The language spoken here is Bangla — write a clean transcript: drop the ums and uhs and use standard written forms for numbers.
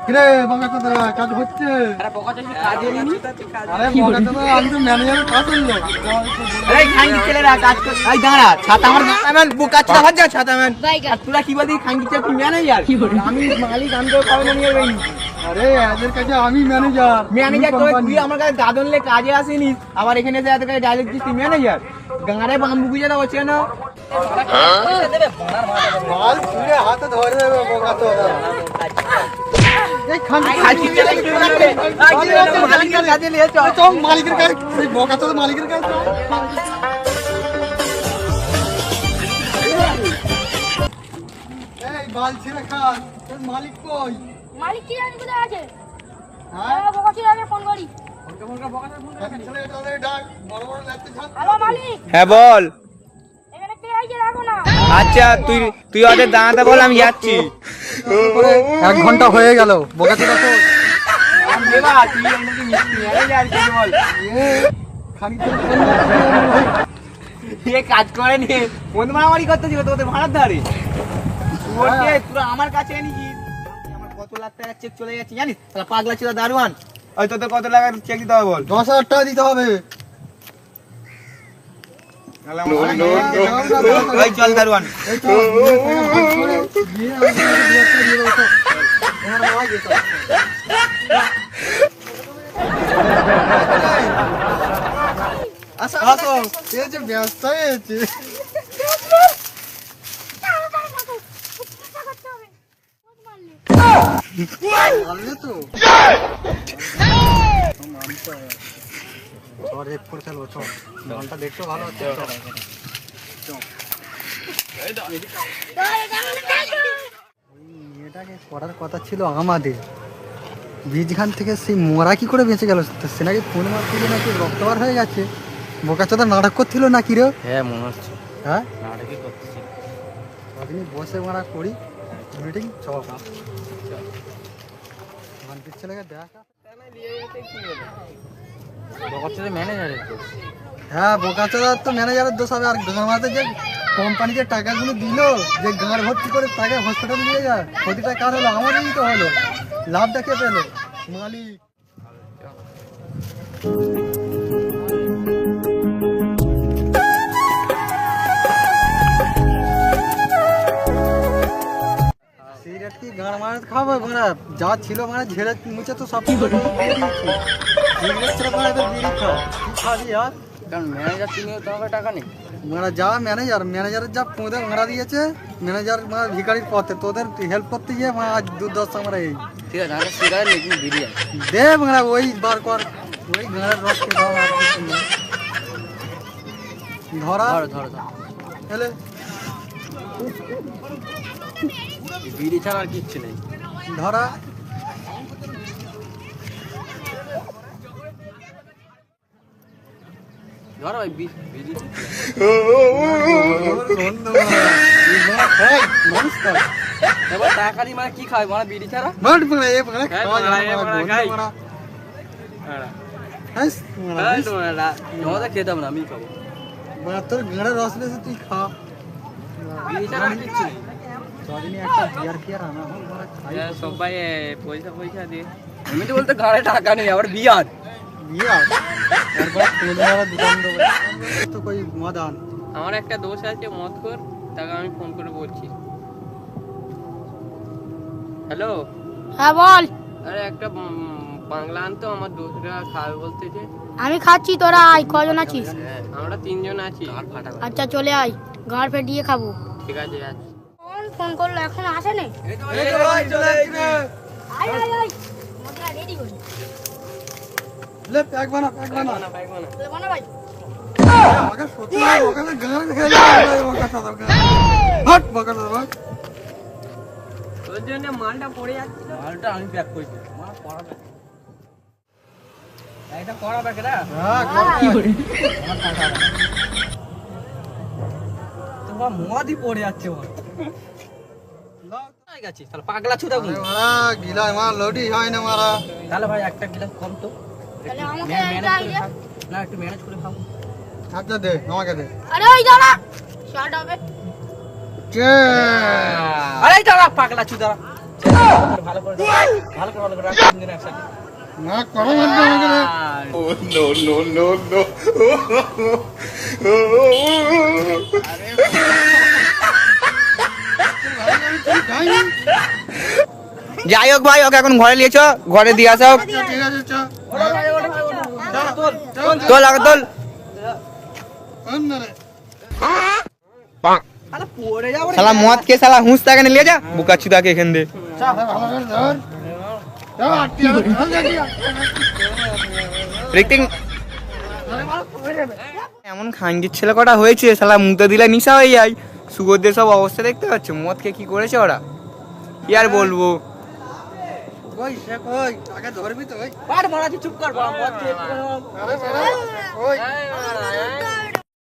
কিরে বকাচোদা কাজ হচ্ছে? আরে বকাচোদা কাজে নিনি। আরে বকাচোদা আমি তো ম্যানেজারের কাজ করলো। এই খাঙ্কি ছেলেরা কাজ কর। এই দাঁড়া, ছাতা আমার ম্যান বকাচোদা হচ্ছে ছাতা ম্যান। আর তোরা কি বলছিস খাঙ্কি ছেলে তুই ম্যানেজার? আমি মালিক, আমি তো কাজ নিয়ে যাইনি। আরে এদের কাছে আমি ম্যানেজার। ম্যানেজার তুই আমার কাছে দাদন লে কাজে আসিনি, আবার এখানে এসে এত কাছে ডাইরেক্ট দিস তুই ম্যানেজার? গাঁড়ে বাম্বু গুজা হচ্ছে না। মাল পুরে হাতে ধরে দেবে বকাচোদা। এই খাঙ্কি ছেলে মালিকের কাজে নিয়ে চল। চল মালিকের কাছে, এই বকাচোদা মালিকের কাছে। এই বাল ছিঁড়ে খাস, তোর মালিক কই? মালিক কি জানি কোথায় আছে? হ্যাঁ বকাচিরাকে ফোন করি। ছেলে তাদের ডাক, বড় বড় ল্যাপটপ ছাড়। হ্যালো মালিক, হ্যাঁ বল। এখানে কে আইছে রাখো না। আচ্ছা তুই ওদের দাঁড়াতে বল, আমি যাচ্ছি। 1 ঘন্টা হয়ে গেল, বকাচোদা তো কাজ করে নিয়ে বন্ধু মারামারি করতেছিল তোদের ভাড়ার ধারে। তোরা আমার কাছে এনেছিস, আমার কত লাখ টাকা চেক চলে যাচ্ছে জানিস? তাহলে পাগলা ছিল দারোয়ান। ওই তোদের কত টাকা চেক দিতে হবে বল? 10,000 টাকা দিতে হবে। ওই চল দারোয়ান। এই চল, দিয়ে দেবো তো। তোমার বাবা গেছে। আসো, এই যে ব্যস্ত হয়েছে। মারলে তো? চল এক করে খেলবো, চল। বলটা দেখতে ভালো হচ্ছে, চল। ওই মেয়েটাকে করার কথা ছিল আমাদের। বীজখান থেকে সেই মোরা কি করে বেঁচে গেল? সে নাকি ফোন মারছিল, নাকি রক্তবার হয়ে গেছে। বোকাচোদা নাটক করছিল নাকি রে? হ্যাঁ মনে হচ্ছে হ্যাঁ নাটকই করতেছি। কদিনই বসে মারা করি মিটিং, চল। মানপির ছেলেকে দেখা। হ্যাঁ বোকাচোদার তো ম্যানেজারের দোষ হবে। আর গাঁড়াতে যে কোম্পানি যে টাকাগুলো দিল, যে গাঁড় ভর্তি করে তাকে হসপিটালে নিয়ে যায়, ক্ষতিটা কার হলো? আমাদেরই তো হলো। লাভটা কে পেলো? মালিক। সিগারেট কি গাঁড় মারা খাবো? মানে যা ছিল মানে ঝেড়ে মুছে তো সব কিছু সিগারেট ছিল, মানে এবার বিড়ি খাও। কি খাবি আর? কারণ ম্যানেজার তুমি তোমার টাকা নেই। মানে যা ম্যানেজারের যা পোঁদে মারা দিয়েছে, ম্যানেজার মানে ভিখারির পথে, তোদের হেল্প করতে গিয়ে মানে আজ 2-10 আমরা এই ঠিক আছে, আমি সিগারেট নেই কিন্তু বিড়ি আছে। দে মানে ওই বার কর, ওই গাঁড়ের রস কে দাও। আর কিছু না। ধরা ধরো এলে বিড়ি ছাড়া আর কিচ্ছু নেই। ধরা। ধরো ওই বিড়ি। মানুষ খায়। এবার টাকা দিয়ে মানে কি খাবে? মানে বিড়ি ছাড়া মাঠ মানে এ মানে হ্যাঁ, খাওয়া যায় না, মানে বন্ধ খাই। মারা। হ্যাঁ, তোমাদের খেতাম না, আমি খাবো। মানে তোর গাঁড়ের রস বেশি, তুই খা। বিড়ি ছাড়া আর কিচ্ছু নেই। চদিনে একটা বিয়ার ফিয়ার আনা হোক, মানে খাই। সবাই পয়সা দিয়ে। আমি তো বলতে গাড়ে টাকা নেই, আবার বিয়ার। বিয়ার তারপর তোলে আবার দোকান দেবো তো কই মদান। আমার একটা দোষ আছে মতকর, তাকে আমি ফোন করে বলছি। হ্যালো, হ্যাঁ বল। আরে একটা বাংলা আনতো, আমার দোষটা খাবে বলতেছে। আমি খাচ্ছি, তোরা আয়। কজন আছিস? আমরা 3 জন আছি। আচ্ছা চলে আয়, গাড় ফেটিয়ে খাবো। ঠিক আছে যাচ্ছি। ফোন করলো, এখন আসে নে। এই তো ভাই চলে আসছি রে। আয় মজা রেডি করি। লে প্যাক বানা বলো ভাই। আমাকে সত্যি ওখানে গান খেয়ে যায় ওকা সাদা গান। হট বকা দাও। তোর জন্য মালটা পড়ে যাচ্ছে। মালটা আমি প্যাক করেছি। মাল পড়া প্যাক। এইটা পড়া প্যাক রে। হ্যাঁ কি করে? তোমার মদই পড়ে যাচ্ছে ওর। লাগাই গেছে তাহলে পাগলা ছুদা গুলো। মারা গিলা মার লডি হয় না মারা। তাহলে ভাই একটা গ্লাস কম তো। তাহলে আমাকে এটা আইডিয়া। না একটু ম্যানেজ করে খাও। আচ্ছা দে আমাকে দে। আরে ওই দাঁড়া, শার্ট হবে। কে আরে দাঁড়া পাগলা ছুদা। ভালো করে রাখ তিনজন একসাথে। না করো মারবে আমাকে না। যাই হোক ভাই, ওকে এখন ঘরে নিয়েছ, ঘরে দিয়ে আসা হোক। ঠিক আছে চ তোল আগে তোল। শালা মদ কে শালা হুঁস তাকে নিয়ে যা, বুকাচুদাকে এখান দিয়ে। রিক্তিং এমন খাঙ্গির ছেলে কটা হয়েছে, শালা মুতে দিলে নিশা হয়ে যায়। সুগরদের সব অবস্থা দেখতে পাচ্ছ, মদকে কি করেছে ওরা, কি আর বলবো। কই সে কই তাকে ধরবি তো ওই চুপ কর, মদ খেয়ে আরে ওই